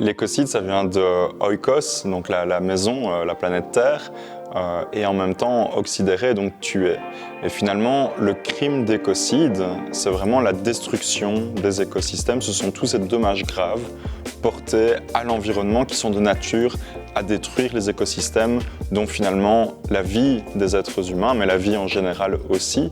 L'écocide, ça vient de oikos, donc la maison, la planète Terre, et en même temps oxydere, donc tuer. Et finalement, le crime d'écocide, c'est vraiment la destruction des écosystèmes. Ce sont tous ces dommages graves portés à l'environnement qui sont de nature à détruire les écosystèmes dont finalement la vie des êtres humains, mais la vie en général aussi,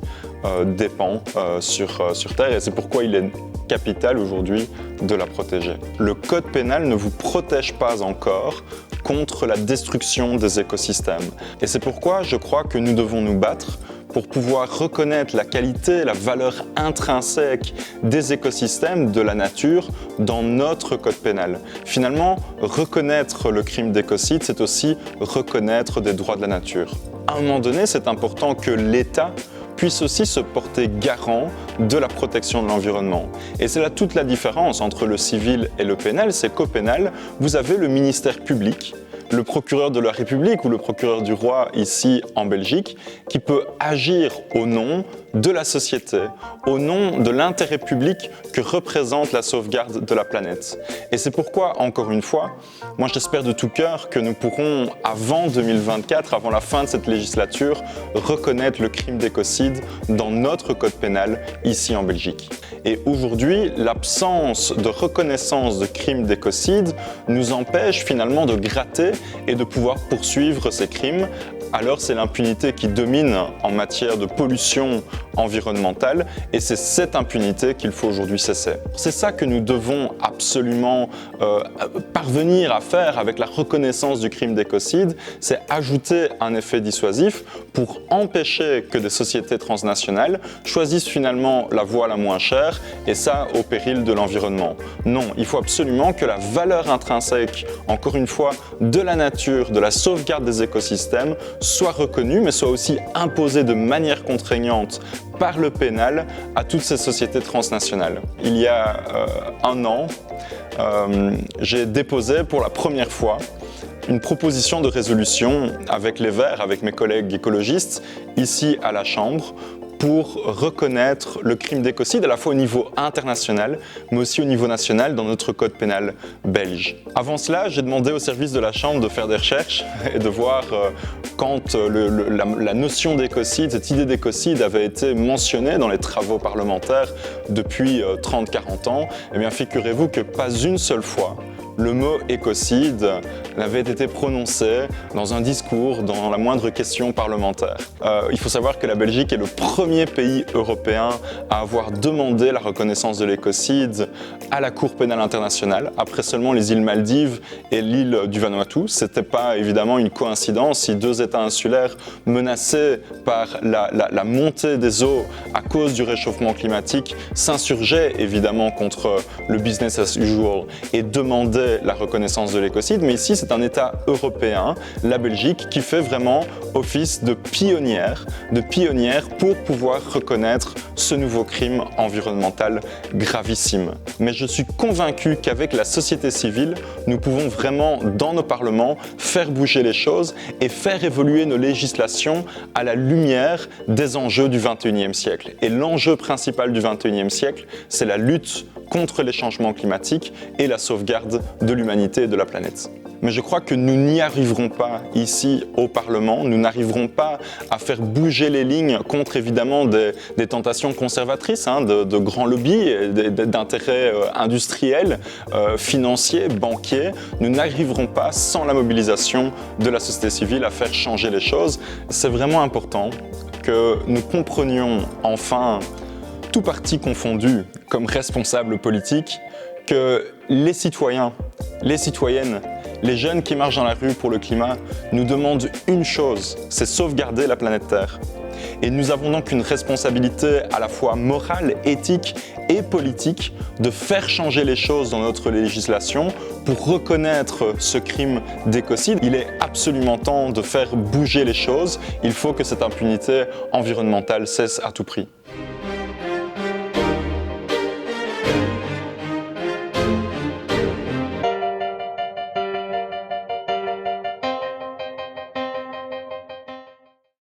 dépend sur Terre. Et c'est pourquoi il est capital aujourd'hui de la protéger. Le code pénal ne vous protège pas encore contre la destruction des écosystèmes. Et c'est pourquoi je crois que nous devons nous battre pour pouvoir reconnaître la qualité, la valeur intrinsèque des écosystèmes, de la nature, dans notre code pénal. Finalement, reconnaître le crime d'écocide, c'est aussi reconnaître des droits de la nature. À un moment donné, c'est important que l'État puisse aussi se porter garant de la protection de l'environnement. Et c'est là toute la différence entre le civil et le pénal, c'est qu'au pénal, vous avez le ministère public, le procureur de la République ou le procureur du roi ici en Belgique, qui peut agir au nom de la société, au nom de l'intérêt public que représente la sauvegarde de la planète. Et c'est pourquoi, encore une fois, moi j'espère de tout cœur que nous pourrons, avant 2024, avant la fin de cette législature, reconnaître le crime d'écocide dans notre code pénal ici en Belgique. Et aujourd'hui, l'absence de reconnaissance de crime d'écocide nous empêche finalement de gratter et de pouvoir poursuivre ces crimes. Alors c'est l'impunité qui domine en matière de pollution environnementale et c'est cette impunité qu'il faut aujourd'hui cesser. C'est ça que nous devons absolument parvenir à faire avec la reconnaissance du crime d'écocide, c'est ajouter un effet dissuasif pour empêcher que des sociétés transnationales choisissent finalement la voie la moins chère et ça au péril de l'environnement. Non, il faut absolument que la valeur intrinsèque, encore une fois, de la nature, de la sauvegarde des écosystèmes, soit reconnue, mais soit aussi imposée de manière contraignante par le pénal à toutes ces sociétés transnationales. Il y a un an, j'ai déposé pour la première fois une proposition de résolution avec les Verts, avec mes collègues écologistes, ici à la Chambre, pour reconnaître le crime d'écocide à la fois au niveau international, mais aussi au niveau national dans notre code pénal belge. Avant cela, j'ai demandé au service de la Chambre de faire des recherches et de voir quand la notion d'écocide, cette idée d'écocide avait été mentionnée dans les travaux parlementaires depuis 30-40 ans. Eh bien, figurez-vous que pas une seule fois, le mot écocide n'avait été prononcé dans un discours, dans la moindre question parlementaire. Il faut savoir que la Belgique est le premier pays européen à avoir demandé la reconnaissance de l'écocide à la Cour pénale internationale, après seulement les îles Maldives et l'île du Vanuatu. Ce n'était pas évidemment une coïncidence si deux États insulaires menacés par la montée des eaux à cause du réchauffement climatique s'insurgeaient évidemment contre le business as usual et demandaient la reconnaissance de l'écocide, mais ici c'est un État européen, la Belgique, qui fait vraiment office de pionnière pour pouvoir reconnaître ce nouveau crime environnemental gravissime. Mais je suis convaincu qu'avec la société civile, nous pouvons vraiment, dans nos parlements, faire bouger les choses et faire évoluer nos législations à la lumière des enjeux du XXIe siècle. Et l'enjeu principal du XXIe siècle, c'est la lutte contre les changements climatiques et la sauvegarde de l'humanité et de la planète. Mais je crois que nous n'y arriverons pas ici au Parlement, nous n'arriverons pas à faire bouger les lignes contre évidemment des tentations conservatrices, de grands lobbies, d'intérêts industriels, financiers, banquiers. Nous n'arriverons pas sans la mobilisation de la société civile à faire changer les choses. C'est vraiment important que nous comprenions enfin, tout parti confondu, comme responsables politiques, que les citoyens, les citoyennes, les jeunes qui marchent dans la rue pour le climat nous demandent une chose, c'est sauvegarder la planète Terre. Et nous avons donc une responsabilité à la fois morale, éthique et politique de faire changer les choses dans notre législation pour reconnaître ce crime d'écocide. Il est absolument temps de faire bouger les choses. Il faut que cette impunité environnementale cesse à tout prix.